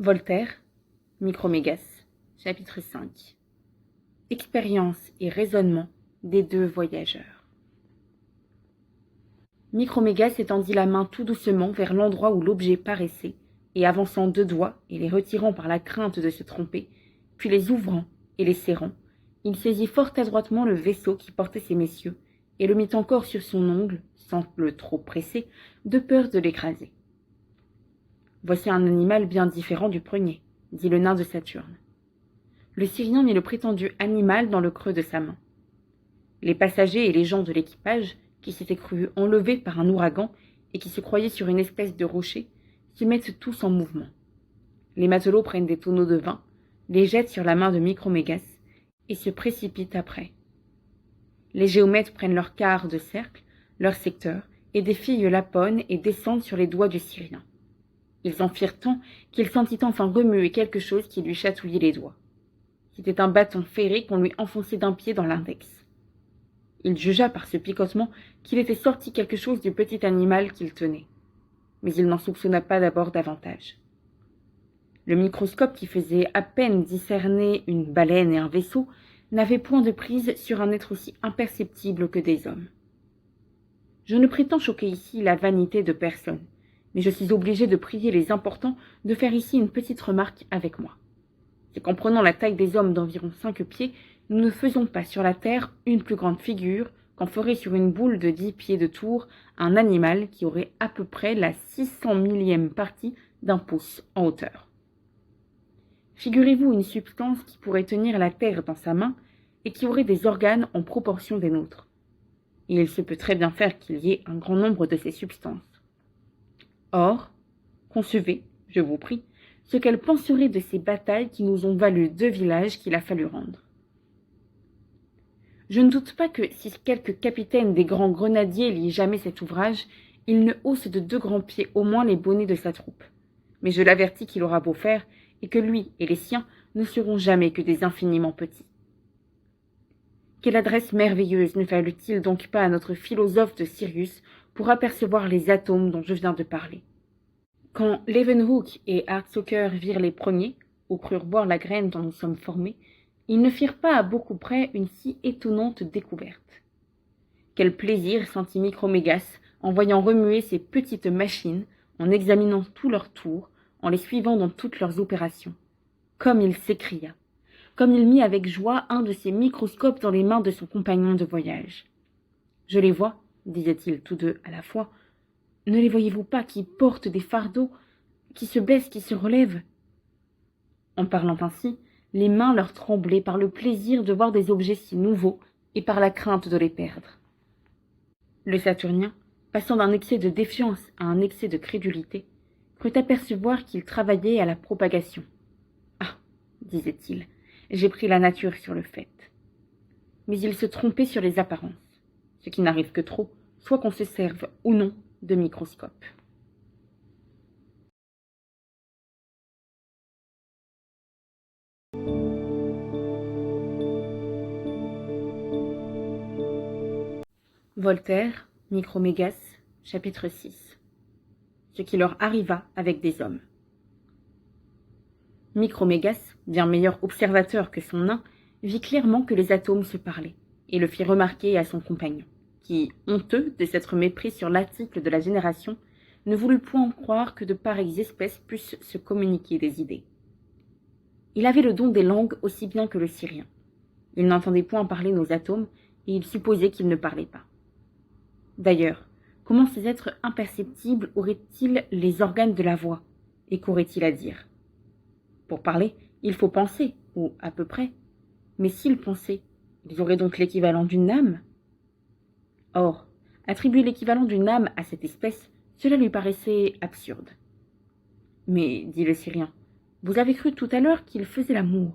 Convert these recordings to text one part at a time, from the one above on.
Voltaire, Micromégas, chapitre 5. Expérience et raisonnement des deux voyageurs. Micromégas étendit la main tout doucement vers l'endroit où l'objet paraissait, et avançant 2 doigts et les retirant par la crainte de se tromper, puis les ouvrant et les serrant, il saisit fort adroitement le vaisseau qui portait ces messieurs, et le mit encore sur son ongle, sans le trop presser, de peur de l'écraser. Voici un animal bien différent du premier, dit le nain de Saturne. Le Syrien mit le prétendu animal dans le creux de sa main. Les passagers et les gens de l'équipage, qui s'étaient crus enlevés par un ouragan et qui se croyaient sur une espèce de rocher, se mettent tous en mouvement. Les matelots prennent des tonneaux de vin, les jettent sur la main de Micromégas et se précipitent après. Les géomètres prennent leur quart de cercle, leur secteur, et défient l'apone et descendent sur les doigts du Syrien. Ils en firent tant qu'il sentit enfin remuer quelque chose qui lui chatouillait les doigts. C'était un bâton ferré qu'on lui enfonçait d'un pied dans l'index. Il jugea par ce picotement qu'il était sorti quelque chose du petit animal qu'il tenait. Mais il n'en soupçonna pas d'abord davantage. Le microscope qui faisait à peine discerner une baleine et un vaisseau n'avait point de prise sur un être aussi imperceptible que des hommes. Je ne prétends choquer ici la vanité de personne, mais je suis obligé de prier les importants de faire ici une petite remarque avec moi. C'est qu'en prenant la taille des hommes d'environ 5 pieds, nous ne faisons pas sur la terre une plus grande figure qu'en ferait sur une boule de 10 pieds de tour un animal qui aurait à peu près la 600 millième partie d'un pouce en hauteur. Figurez-vous une substance qui pourrait tenir la terre dans sa main et qui aurait des organes en proportion des nôtres. Et il se peut très bien faire qu'il y ait un grand nombre de ces substances. Or, concevez, je vous prie, ce qu'elle penserait de ces batailles qui nous ont valu 2 villages qu'il a fallu rendre. Je ne doute pas que si quelque capitaine des grands grenadiers lit jamais cet ouvrage, il ne hausse de 2 grands pieds au moins les bonnets de sa troupe. Mais je l'avertis qu'il aura beau faire, et que lui et les siens ne seront jamais que des infiniment petits. Quelle adresse merveilleuse ne fallut-il donc pas à notre philosophe de Sirius pour apercevoir les atomes dont je viens de parler. Quand Leeuwenhoek et Hartsoeker virent les premiers, ou crurent voir la graine dont nous sommes formés, ils ne firent pas à beaucoup près une si étonnante découverte. Quel plaisir sentit Micromégas en voyant remuer ces petites machines, en examinant tous leurs tours, en les suivant dans toutes leurs opérations. Comme il s'écria, comme il mit avec joie un de ses microscopes dans les mains de son compagnon de voyage. « Je les vois, disaient-ils tous deux à la fois. Ne les voyez-vous pas qui portent des fardeaux, qui se baissent, qui se relèvent ?» En parlant ainsi, les mains leur tremblaient par le plaisir de voir des objets si nouveaux et par la crainte de les perdre. Le Saturnien, passant d'un excès de défiance à un excès de crédulité, crut apercevoir qu'il travaillait à la propagation. « Ah, disait-il, j'ai pris la nature sur le fait. » Mais il se trompait sur les apparences, ce qui n'arrive que trop, soit qu'on se serve ou non de microscope. Voltaire, Micromégas, chapitre 6. Ce qui leur arriva avec des hommes. Micromégas, bien meilleur observateur que son nain, vit clairement que les atomes se parlaient, et le fit remarquer à son compagnon, qui, honteux de s'être mépris sur l'article de la génération, ne voulut point croire que de pareilles espèces puissent se communiquer des idées. Il avait le don des langues aussi bien que le Syrien. Il n'entendait point parler nos atomes, et il supposait qu'ils ne parlaient pas. D'ailleurs, comment ces êtres imperceptibles auraient-ils les organes de la voix, et qu'auraient-ils à dire? Pour parler, il faut penser, ou à peu près. Mais s'ils pensaient, ils auraient donc l'équivalent d'une âme? Or, attribuer l'équivalent d'une âme à cette espèce, cela lui paraissait absurde. Mais, dit le Syrien, vous avez cru tout à l'heure qu'il faisait l'amour.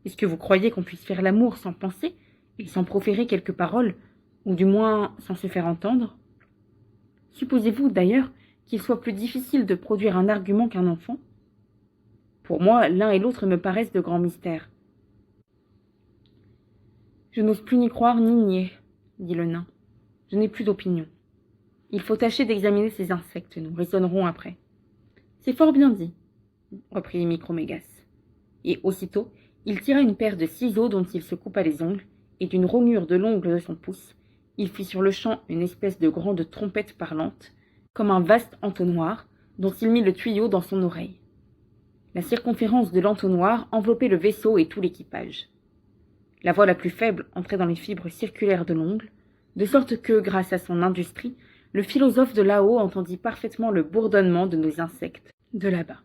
Est-ce que vous croyez qu'on puisse faire l'amour sans penser et sans proférer quelques paroles, ou du moins sans se faire entendre? Supposez-vous d'ailleurs qu'il soit plus difficile de produire un argument qu'un enfant? Pour moi, l'un et l'autre me paraissent de grands mystères. Je n'ose plus ni croire ni nier, dit le nain. Je n'ai plus d'opinion. Il faut tâcher d'examiner ces insectes, nous raisonnerons après. C'est fort bien dit. reprit Micromégas. Et aussitôt, il tira une paire de ciseaux dont il se coupa les ongles, et d'une rognure de l'ongle de son pouce, il fit sur-le-champ une espèce de grande trompette parlante, comme un vaste entonnoir, dont il mit le tuyau dans son oreille. La circonférence de l'entonnoir enveloppait le vaisseau et tout l'équipage. La voix la plus faible entrait dans les fibres circulaires de l'ongle, de sorte que, grâce à son industrie, le philosophe de là-haut entendit parfaitement le bourdonnement de nos insectes de là-bas.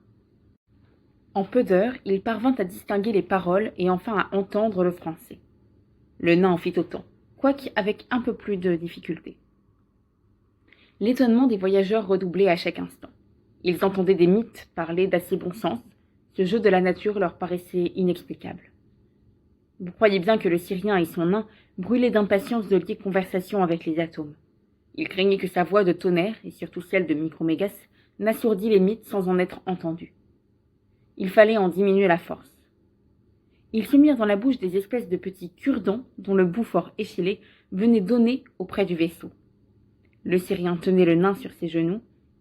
En peu d'heures, il parvint à distinguer les paroles et enfin à entendre le français. Le nain en fit autant, quoique avec un peu plus de difficulté. L'étonnement des voyageurs redoublait à chaque instant. Ils entendaient des mythes parler d'assez bon sens. Ce jeu de la nature leur paraissait inexplicable. Vous croyez bien que le Syrien et son nain brûlaient d'impatience de lier conversation avec les atomes. Ils craignaient que sa voix de tonnerre, et surtout celle de Micromégas, n'assourdît les mythes sans en être entendus. Il fallait en diminuer la force. Ils se mirent dans la bouche des espèces de petits cure-dents dont le bout fort échellé venait donner auprès du vaisseau. Le Syrien tenait le nain sur ses genoux,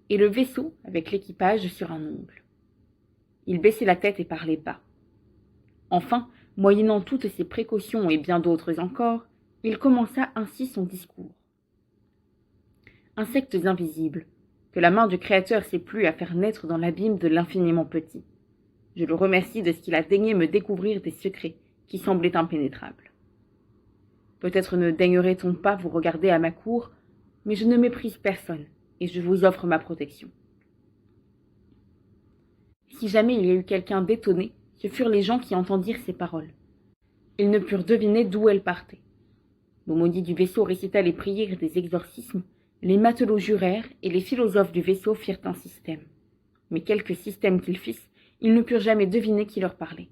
et le vaisseau avec l'équipage sur un ongle. Il baissait la tête et parlait bas. Enfin, moyennant toutes ces précautions et bien d'autres encore, il commença ainsi son discours. Insectes invisibles, que la main du Créateur s'est plu à faire naître dans l'abîme de l'infiniment petit. Je le remercie de ce qu'il a daigné me découvrir des secrets qui semblaient impénétrables. Peut-être ne daignerait-on pas vous regarder à ma cour, mais je ne méprise personne, et je vous offre ma protection. Si jamais il y a eu quelqu'un d'étonné, ce furent les gens qui entendirent ces paroles. Ils ne purent deviner d'où elles partaient. L'aumônier du vaisseau récita les prières des exorcismes, les matelots jurèrent, et les philosophes du vaisseau firent un système. Mais quelque système qu'ils fissent, ils ne purent jamais deviner qui leur parlait.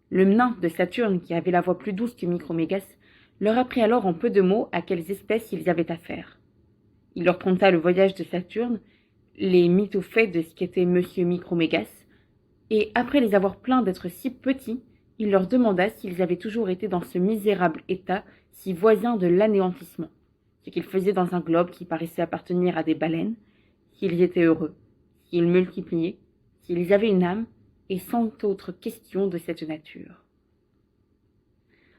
Le nain de Saturne, qui avait la voix plus douce que Micromégas, leur apprit alors en peu de mots à quelles espèces ils avaient affaire. Il leur conta le voyage de Saturne, les mythes au fait de ce qu'était monsieur Micromégas, et après les avoir plaints d'être si petits, il leur demanda s'ils avaient toujours été dans ce misérable état si voisin de l'anéantissement, ce qu'ils faisaient dans un globe qui paraissait appartenir à des baleines, s'ils étaient heureux, s'ils multipliaient, s'ils avaient une âme, et cent autres questions de cette nature.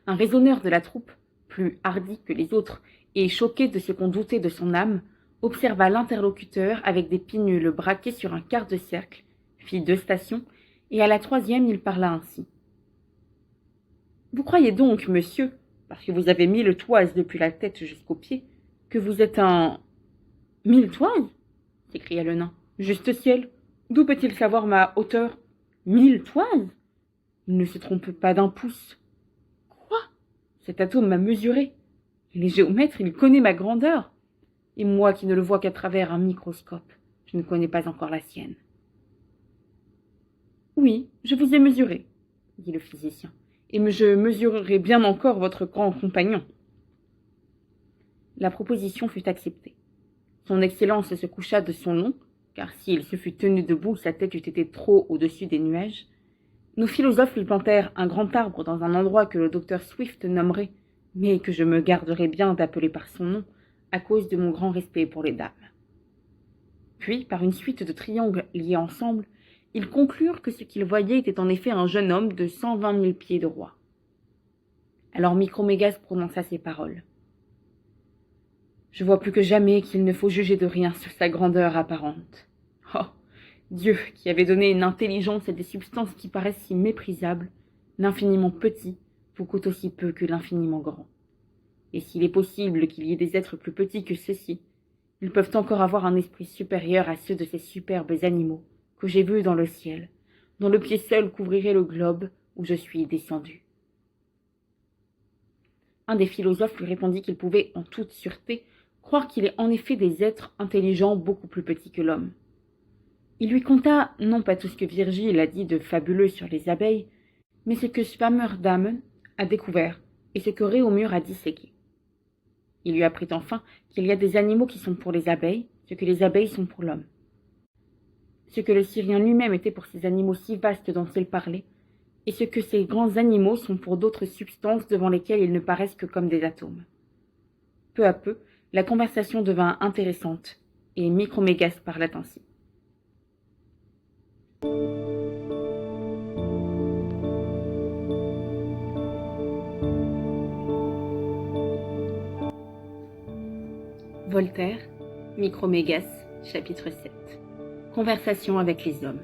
Un raisonneur de la troupe, plus hardi que les autres, et choqué de ce qu'on doutait de son âme, observa l'interlocuteur avec des pinules braquées sur un quart de cercle, fit 2 stations, et à la 3e il parla ainsi. « Vous croyez donc, monsieur, parce que vous avez 1000 toises depuis la tête jusqu'aux pieds, que vous êtes un... »« 1000 toises » s'écria le nain. « Juste ciel, d'où peut-il savoir ma hauteur ? 1000 toises ? Il ne se trompe pas d'un pouce. » Quoi ? Cet atome m'a mesuré. Il est géomètre, il connaît ma grandeur. Et moi qui ne le vois qu'à travers un microscope, je ne connais pas encore la sienne. Oui, je vous ai mesuré, dit le physicien, et je mesurerai bien encore votre grand compagnon. La proposition fut acceptée. Son Excellence se coucha de son long, car s'il se fût tenu debout, sa tête eût été trop au-dessus des nuages. Nos philosophes lui plantèrent un grand arbre dans un endroit que le docteur Swift nommerait, mais que je me garderai bien d'appeler par son nom, à cause de mon grand respect pour les dames. Puis, par une suite de triangles liés ensemble, ils conclurent que ce qu'ils voyaient était en effet un jeune homme de 120 000 pieds de roi. Alors Micromégas prononça ces paroles. « Je vois plus que jamais qu'il ne faut juger de rien sur sa grandeur apparente. Oh, Dieu, qui avait donné une intelligence à des substances qui paraissent si méprisables, l'infiniment petit vous coûte aussi peu que l'infiniment grand. Et s'il est possible qu'il y ait des êtres plus petits que ceux-ci, ils peuvent encore avoir un esprit supérieur à ceux de ces superbes animaux que j'ai vus dans le ciel, dont le pied seul couvrirait le globe où je suis descendu. » Un des philosophes lui répondit qu'il pouvait, en toute sûreté, croire qu'il est en effet des êtres intelligents beaucoup plus petits que l'homme. Il lui conta, non pas tout ce que Virgile a dit de fabuleux sur les abeilles, mais ce que Swammerdam a découvert et ce que Réaumur a disséqué. Il lui apprit enfin qu'il y a des animaux qui sont pour les abeilles, ce que les abeilles sont pour l'homme. Ce que le Syrien lui-même était pour ces animaux si vastes dont il parlait, et ce que ces grands animaux sont pour d'autres substances devant lesquelles ils ne paraissent que comme des atomes. Peu à peu, la conversation devint intéressante, et Micromégas parla ainsi. Voltaire, Micromégas, chapitre 7. Conversation avec les hommes.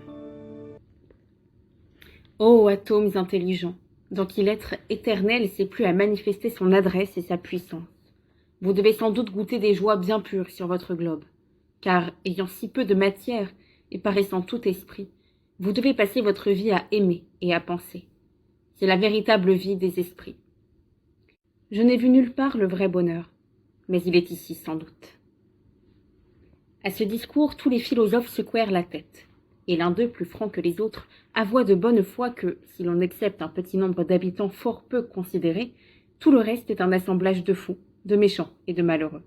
Ô atomes intelligents, dans qui l'être éternel sait plus à manifester son adresse et sa puissance, vous devez sans doute goûter des joies bien pures sur votre globe, car, ayant si peu de matière et paraissant tout esprit, vous devez passer votre vie à aimer et à penser. C'est la véritable vie des esprits. Je n'ai vu nulle part le vrai bonheur, mais il est ici sans doute. À ce discours, tous les philosophes secouèrent la tête, et l'un d'eux, plus franc que les autres, avoua de bonne foi que, si l'on accepte un petit nombre d'habitants fort peu considérés, tout le reste est un assemblage de fous, de méchants et de malheureux.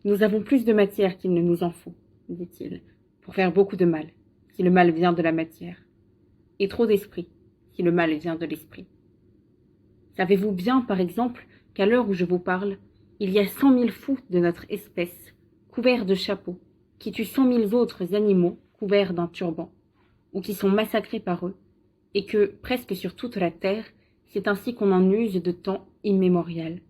Nous avons plus de matière qu'il ne nous en faut, dit-il, pour faire beaucoup de mal, si le mal vient de la matière, et trop d'esprit, si le mal vient de l'esprit. Savez-vous bien, par exemple, qu'à l'heure où je vous parle, il y a 100 000 fous de notre espèce, couverts de chapeaux, qui tuent 100 000 autres animaux couverts d'un turban, ou qui sont massacrés par eux, et que, presque sur toute la terre, c'est ainsi qu'on en use de temps immémorial.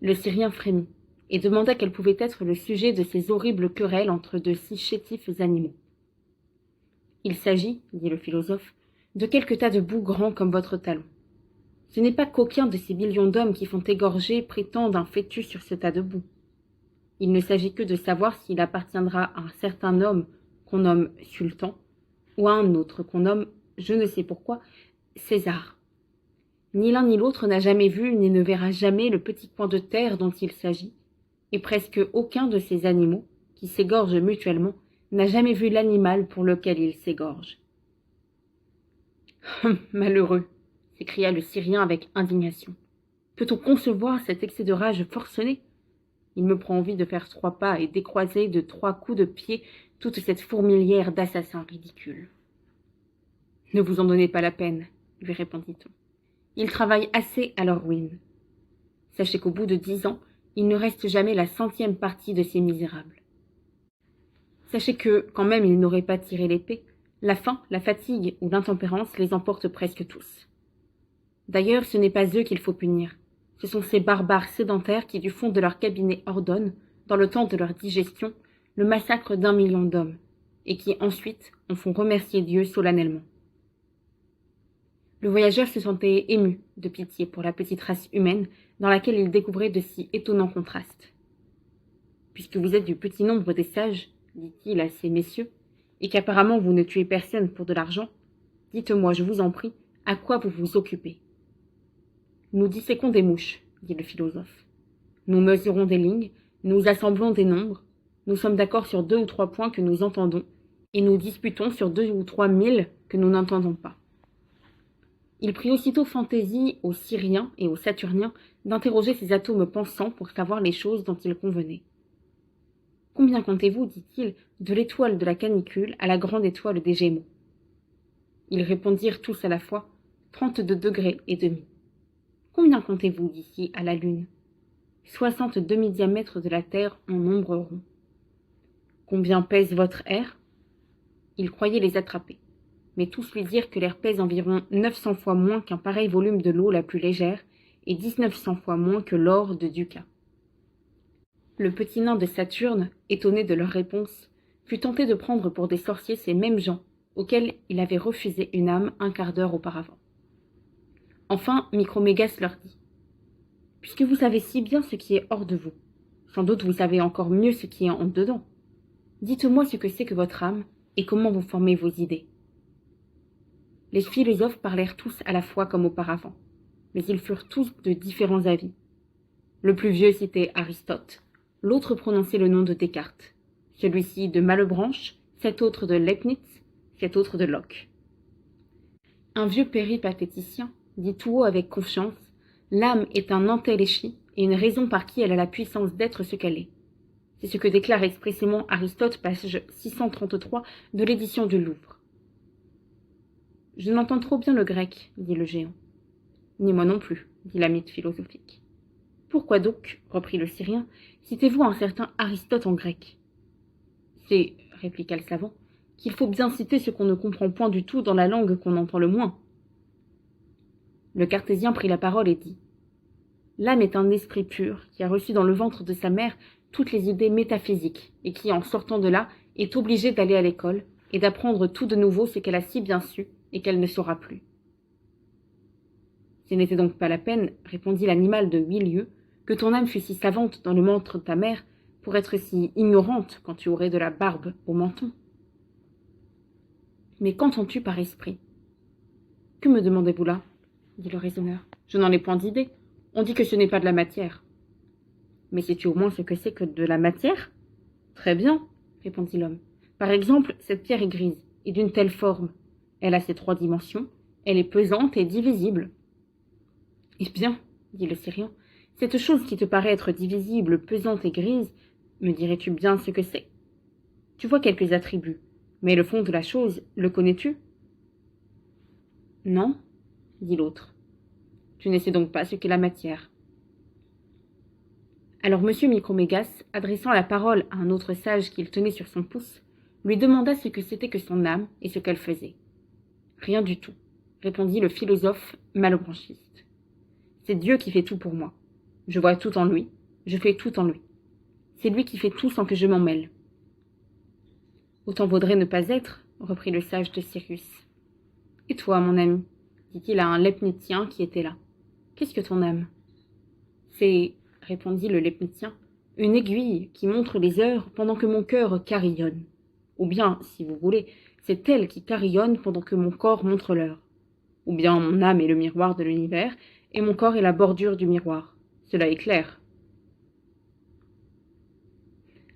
Le Syrien frémit, et demanda quel pouvait être le sujet de ces horribles querelles entre de si chétifs animaux. Il s'agit, dit le philosophe, de quelques tas de boue grands comme votre talon. Ce n'est pas qu'aucun de ces millions d'hommes qui font égorger prétendent un fœtus sur ce tas de boue. Il ne s'agit que de savoir s'il appartiendra à un certain homme qu'on nomme sultan, ou à un autre qu'on nomme, je ne sais pourquoi, César. Ni l'un ni l'autre n'a jamais vu ni ne verra jamais le petit coin de terre dont il s'agit, et presque aucun de ces animaux, qui s'égorgent mutuellement, n'a jamais vu l'animal pour lequel il s'égorge. « Malheureux !» s'écria le Syrien avec indignation. « Peut-on concevoir cet excès de rage forcené ? Il me prend envie de faire 3 pas et d'écraser de 3 coups de pied toute cette fourmilière d'assassins ridicules. »« Ne vous en donnez pas la peine, » lui répondit-on. « Ils travaillent assez à leur ruine. Sachez qu'au bout de 10 ans, il ne reste jamais la 100e partie de ces misérables. Sachez que, quand même ils n'auraient pas tiré l'épée, la faim, la fatigue ou l'intempérance les emportent presque tous. D'ailleurs, ce n'est pas eux qu'il faut punir. Ce sont ces barbares sédentaires qui, du fond de leur cabinet, ordonnent, dans le temps de leur digestion, le massacre d'1 million d'hommes, et qui, ensuite, en font remercier Dieu solennellement. » Le voyageur se sentait ému de pitié pour la petite race humaine dans laquelle il découvrait de si étonnants contrastes. « Puisque vous êtes du petit nombre des sages, dit-il à ces messieurs, et qu'apparemment vous ne tuez personne pour de l'argent, dites-moi, je vous en prie, à quoi vous vous occupez. » Nous disséquons des mouches, dit le philosophe. Nous mesurons des lignes, nous assemblons des nombres, nous sommes d'accord sur 2 ou 3 points que nous entendons, et nous disputons sur 2 ou 3 000 que nous n'entendons pas. Il prit aussitôt fantaisie aux Syriens et aux Saturniens d'interroger ces atomes pensants pour savoir les choses dont il convenait. « Combien comptez-vous, dit-il, de l'étoile de la canicule à la grande étoile des Gémeaux ?» Ils répondirent tous à la fois, 32 degrés et demi. « Combien comptez-vous d'ici à la Lune ? 60 demi-diamètres de la Terre en nombre rond. »« Combien pèse votre air ?» Il croyait les attraper, mais tous lui dirent que l'air pèse environ 900 fois moins qu'un pareil volume de l'eau la plus légère et 1900 fois moins que l'or de Ducat. Le petit nain de Saturne, étonné de leur réponse, fut tenté de prendre pour des sorciers ces mêmes gens auxquels il avait refusé une âme un quart d'heure auparavant. Enfin, Micromégas leur dit « Puisque vous savez si bien ce qui est hors de vous, sans doute vous savez encore mieux ce qui est en dedans. Dites-moi ce que c'est que votre âme et comment vous formez vos idées. » Les philosophes parlèrent tous à la fois comme auparavant, mais ils furent tous de différents avis. Le plus vieux citait Aristote, l'autre prononçait le nom de Descartes, celui-ci de Malebranche, cet autre de Leibniz, cet autre de Locke. Un vieux péripatéticien dit tout haut avec confiance, « L'âme est un entéléchi et une raison par qui elle a la puissance d'être ce qu'elle est. » C'est ce que déclare expressément Aristote, page 633 de l'édition du Louvre. « Je n'entends trop bien le grec, dit le géant. »« Ni moi non plus, dit la mythe philosophique. »« Pourquoi donc, reprit le Syrien, citez-vous un certain Aristote en grec ?»« C'est, répliqua le savant, qu'il faut bien citer ce qu'on ne comprend point du tout dans la langue qu'on entend le moins. » Le cartésien prit la parole et dit L'âme est un esprit pur qui a reçu dans le ventre de sa mère toutes les idées métaphysiques et qui, en sortant de là, est obligée d'aller à l'école et d'apprendre tout de nouveau ce qu'elle a si bien su et qu'elle ne saura plus. Ce n'était donc pas la peine, répondit l'animal de 8 lieues, que ton âme fût si savante dans le ventre de ta mère pour être si ignorante quand tu aurais de la barbe au menton. Mais qu'entends-tu par esprit? Que me demandez-vous là? Dit le raisonneur. Je n'en ai point d'idée. On dit que ce n'est pas de la matière. Mais sais-tu au moins ce que c'est que de la matière? Très bien, répondit l'homme. Par exemple, cette pierre est grise, et d'une telle forme. Elle a ses 3 dimensions, elle est pesante et divisible. Eh bien, dit le Syrien, cette chose qui te paraît être divisible, pesante et grise, me dirais-tu bien ce que c'est? Tu vois quelques attributs, mais le fond de la chose, le connais-tu? Non, dit l'autre. Tu ne sais donc pas ce qu'est la matière. Alors M. Micromégas, adressant la parole à un autre sage qu'il tenait sur son pouce, lui demanda ce que c'était que son âme et ce qu'elle faisait. Rien du tout, répondit le philosophe malebranchiste. C'est Dieu qui fait tout pour moi. Je vois tout en lui, je fais tout en lui. C'est lui qui fait tout sans que je m'en mêle. Autant vaudrait ne pas être, reprit le sage de Cyrus. Et toi, mon ami, dit-il à un lepnitien qui était là, qu'est-ce que ton âme? C'est, répondit le lepnitien, une aiguille qui montre les heures pendant que mon cœur carillonne. Ou bien, si vous voulez, c'est elle qui carillonne pendant que mon corps montre l'heure. Ou bien mon âme est le miroir de l'univers, et mon corps est la bordure du miroir. Cela est clair.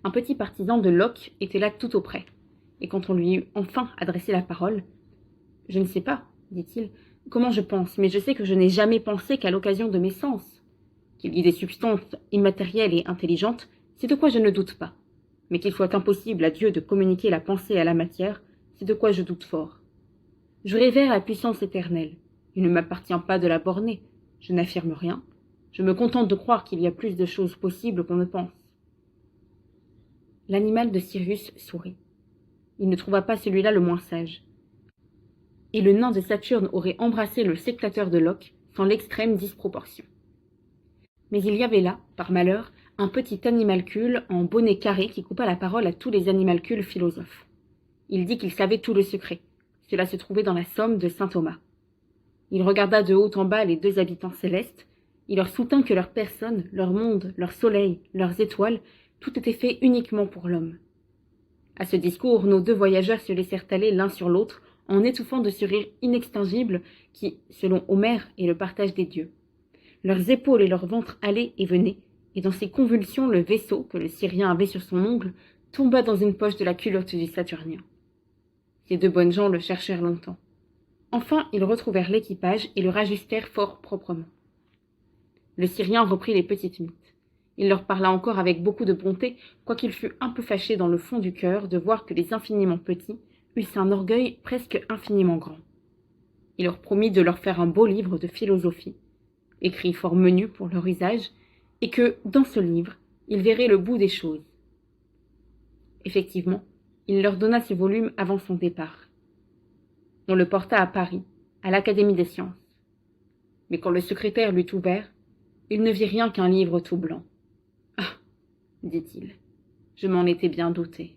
Un petit partisan de Locke était là tout auprès, et quand on lui eut enfin adressé la parole, « Je ne sais pas, dit-il, comment je pense, mais je sais que je n'ai jamais pensé qu'à l'occasion de mes sens. Qu'il y ait des substances immatérielles et intelligentes, c'est de quoi je ne doute pas. Mais qu'il soit impossible à Dieu de communiquer la pensée à la matière, c'est de quoi je doute fort. Je révère la puissance éternelle. Il ne m'appartient pas de la borner. Je n'affirme rien. Je me contente de croire qu'il y a plus de choses possibles qu'on ne pense. » L'animal de Cyrus sourit. Il ne trouva pas celui-là le moins sage. Et le nain de Saturne aurait embrassé le séclateur de Locke sans l'extrême disproportion. Mais il y avait là, par malheur, un petit animalcule en bonnet carré qui coupa la parole à tous les animalcules philosophes. Il dit qu'il savait tout le secret. Cela se trouvait dans la somme de saint Thomas. Il regarda de haut en bas les 2 habitants célestes. Il leur soutint que leur personne, leur monde, leur soleil, leurs étoiles, tout était fait uniquement pour l'homme. À ce discours, nos 2 voyageurs se laissèrent aller l'un sur l'autre en étouffant de ce rire inextinguible qui, selon Homère, est le partage des dieux. Leurs épaules et leur ventre allaient et venaient, et dans ces convulsions, le vaisseau que le Syrien avait sur son ongle tomba dans une poche de la culotte du Saturnien. Ces 2 bonnes gens le cherchèrent longtemps. Enfin, ils retrouvèrent l'équipage et le rajustèrent fort proprement. Le Syrien reprit les petites mythes. Il leur parla encore avec beaucoup de bonté, quoiqu'il fût un peu fâché dans le fond du cœur de voir que les infiniment petits eussent un orgueil presque infiniment grand. Il leur promit de leur faire un beau livre de philosophie, écrit fort menu pour leur usage, et que, dans ce livre, ils verraient le bout des choses. Effectivement, il leur donna ce volume avant son départ. On le porta à Paris, à l'Académie des sciences. Mais quand le secrétaire l'eut ouvert, il ne vit rien qu'un livre tout blanc. « Ah, dit-il, je m'en étais bien douté. »